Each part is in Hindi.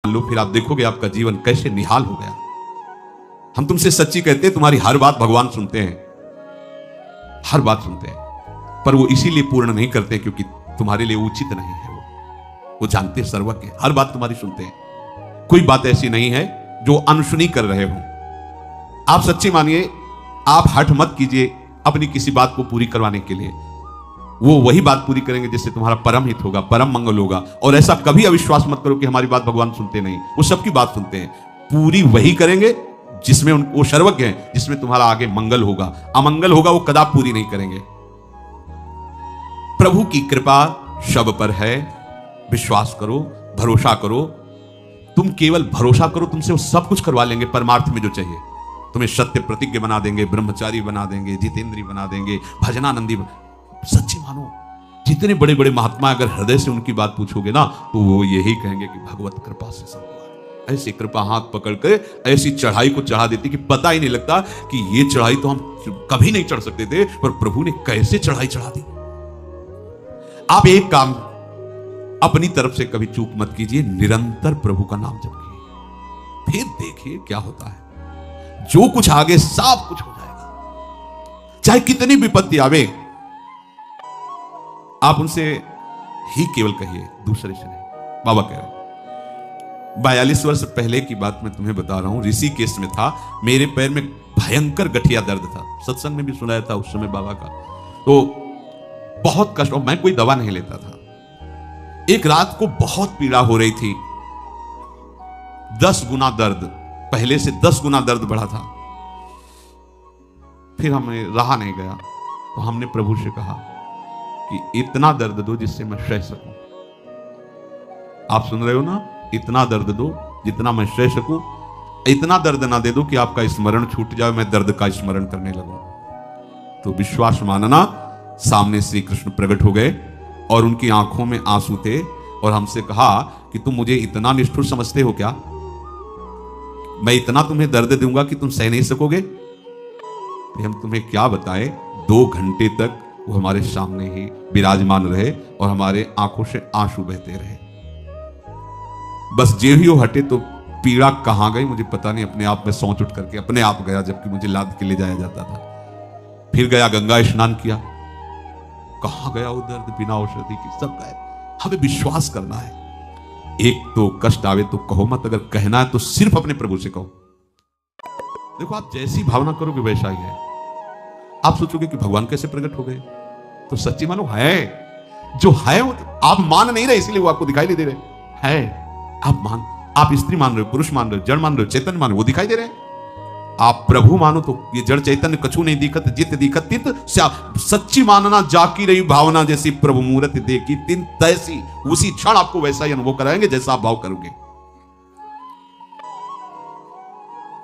लो, फिर आप देखोगे आपका जीवन कैसे निहाल हो गया। हम तुमसे सच्ची कहते हैं, तुम्हारी हर बात भगवान सुनते हैं, हर बात सुनते हैं, पर वो इसीलिए पूर्ण नहीं करते क्योंकि तुम्हारे लिए उचित नहीं है। वो जानते हैं, सर्वज्ञ, हर बात तुम्हारी सुनते हैं। कोई बात ऐसी नहीं है जो अनसुनी कर रहे हो। आप सच्ची मानिए, आप हठ मत कीजिए अपनी किसी बात को पूरी करवाने के लिए। वो वही बात पूरी करेंगे जिससे तुम्हारा परम हित होगा, परम मंगल होगा। और ऐसा कभी अविश्वास मत करो कि हमारी बात भगवान सुनते नहीं, वो सबकी बात सुनते हैं। पूरी वही करेंगे जिसमें वो सर्वज्ञ हैं, जिसमें तुम्हारा आगे मंगल होगा। अमंगल होगा वो कदापि पूरी नहीं करेंगे। प्रभु की कृपा सब पर है, विश्वास करो, भरोसा करो। तुम केवल भरोसा करो, तुमसे वो सब कुछ करवा लेंगे परमार्थ में जो चाहिए। तुम्हें सत्य प्रतिज्ञ बना देंगे, ब्रह्मचारी बना देंगे, जितेंद्री बना देंगे, भजनानंदी सच्ची मानो। जितने बड़े बड़े महात्मा अगर हृदय से उनकी बात पूछोगे ना, तो वो यही कहेंगे कि भगवत कृपा से सब हुआ है। ऐसी कृपा हाथ पकड़ के ऐसी चढ़ाई को चढ़ा देती कि पता ही नहीं लगता कि ये चढ़ाई तो हम कभी नहीं चढ़ सकते थे, पर प्रभु ने कैसे चढ़ाई चढ़ा दी। आप एक काम अपनी तरफ से कभी चूक मत कीजिए, निरंतर प्रभु का नाम जपिए, फिर देखिए क्या होता है। जो कुछ आगे सब कुछ हो जाएगा, चाहे कितनी विपत्ति आवे। आप उनसे ही केवल कहिए, दूसरे से नहीं। बाबा कह रहे 42 वर्ष पहले की बात मैं तुम्हें बता रहा हूं। ऋषिकेश में था, मेरे पैर में भयंकर गठिया दर्द था। सत्संग में भी सुनाया था उस समय बाबा का। तो बहुत कष्ट, और मैं कोई दवा नहीं लेता था। एक रात को बहुत पीड़ा हो रही थी, 10 गुना दर्द, पहले से 10 गुना दर्द बढ़ा था। फिर हमें रहा नहीं गया, तो हमने प्रभु से कहा कि इतना दर्द दो जिससे मैं सह सकूं। आप सुन रहे हो ना, इतना दर्द दो जितना मैं सह सकूं। इतना दर्द ना दे दो कि आपका स्मरण छूट जाए, मैं दर्द का स्मरण करने लगूं। तो विश्वास मानना, सामने श्री कृष्ण प्रकट हो गए और उनकी आंखों में आंसू थे, और हमसे कहा कि तुम मुझे इतना निष्ठुर समझते हो क्या? मैं इतना तुम्हें दर्द दूंगा कि तुम सह नहीं सकोगे? तो हम तुम्हें क्या बताएं। 2 घंटे तक वो हमारे सामने ही विराजमान रहे और हमारे आंखों से आंसू बहते रहे। बस जे ही वो हटे तो पीड़ा कहां गई मुझे पता नहीं, अपने आप में सोच उठ करके अपने आप गया, जबकि मुझे लाद के ले जाया जाता था। फिर गया, गंगा स्नान किया, कहां गया वो दर्द बिना औषधि की, सब गए। हमें विश्वास करना है। एक तो कष्ट आवे तो कहो मत, अगर कहना है तो सिर्फ अपने प्रभु से कहो। देखो, आप जैसी भावना करोगे वैसा ही है। आप सोचोगे कि भगवान कैसे प्रकट हो गए, तो सच्ची मानो है जो है। आप मान नहीं रहे, इसलिए वो आपको दिखाई नहीं दे रहे है। आप स्त्री मान रहे हो, पुरुष मान रहे हो, जड़ मान रहे हो, चैतन्य मान रहे हो, वो दिखाई दे रहे हैं। आप प्रभु मानो तो ये जड़ चैतन्य कछु नहीं दिखत, जित दिखत तित सच्ची मानना, जाकी रही भावना जैसी प्रभु मूर्त देखी तिन तैसी। उसी क्षण आपको वैसा ही अनुभव कराएंगे जैसा आप भाव करोगे।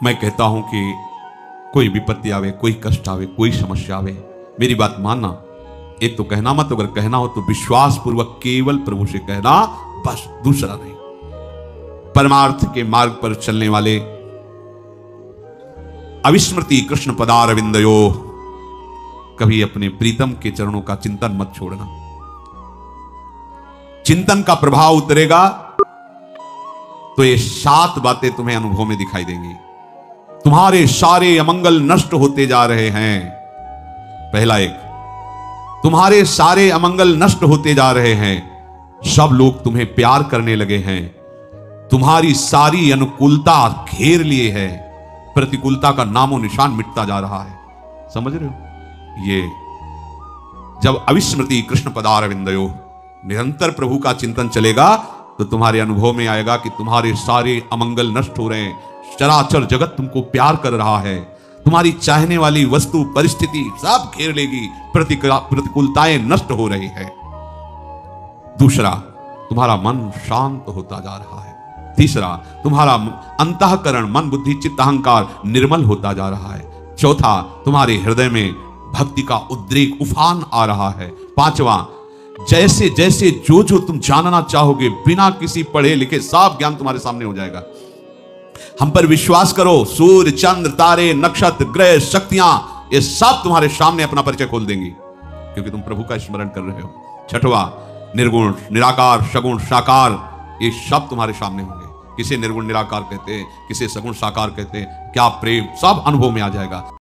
मैं कहता हूं कि कोई विपत्ति आवे, कोई कष्ट आवे, कोई समस्या आवे, मेरी बात मानना। एक तो कहना मत, अगर कहना हो तो विश्वास पूर्वक केवल प्रभु से कहना, बस, दूसरा नहीं। परमार्थ के मार्ग पर चलने वाले अविस्मृति कृष्ण पदारविंदयो, कभी अपने प्रीतम के चरणों का चिंतन मत छोड़ना। चिंतन का प्रभाव उतरेगा तो ये 7 बातें तुम्हें अनुभव में दिखाई देंगी। तुम्हारे सारे अमंगल नष्ट होते जा रहे हैं। पहला एक, तुम्हारे सारे अमंगल नष्ट होते जा रहे हैं। सब लोग तुम्हें प्यार करने लगे हैं। तुम्हारी सारी अनुकूलता घेर लिए है, प्रतिकूलता का नामो निशान मिटता जा रहा है। समझ रहे हो? ये जब अविस्मृति कृष्ण पदारविंदयो, निरंतर प्रभु का चिंतन चलेगा, तो तुम्हारे अनुभव में आएगा कि तुम्हारे सारे अमंगल नष्ट हो रहे हैं। चराचर जगत तुमको प्यार कर रहा है। तुम्हारी चाहने वाली वस्तु, परिस्थिति सब घेर लेगी। प्रतिकूलताएं नष्ट हो रही है। दूसरा, तुम्हारा मन शांत होता जा रहा है। तीसरा, तुम्हारा अंतःकरण, मन, बुद्धि, चित्त, अहंकार निर्मल होता जा रहा है। चौथा, तुम्हारे हृदय में भक्ति का उद्रेक, उफान आ रहा है। पांचवा, जैसे जैसे जो जो तुम जानना चाहोगे, बिना किसी पढ़े लिखे सब ज्ञान तुम्हारे सामने हो जाएगा। हम पर विश्वास करो, सूर्य, चंद्र, तारे, नक्षत्र, ग्रह, शक्तियां, ये सब तुम्हारे सामने अपना परिचय खोल देंगी, क्योंकि तुम प्रभु का स्मरण कर रहे हो। छठवां, निर्गुण, निराकार, सगुण, साकार, ये सब तुम्हारे सामने होंगे। किसे निर्गुण निराकार कहते हैं, किसे सगुण साकार कहते हैं, क्या प्रेम, सब अनुभव में आ जाएगा।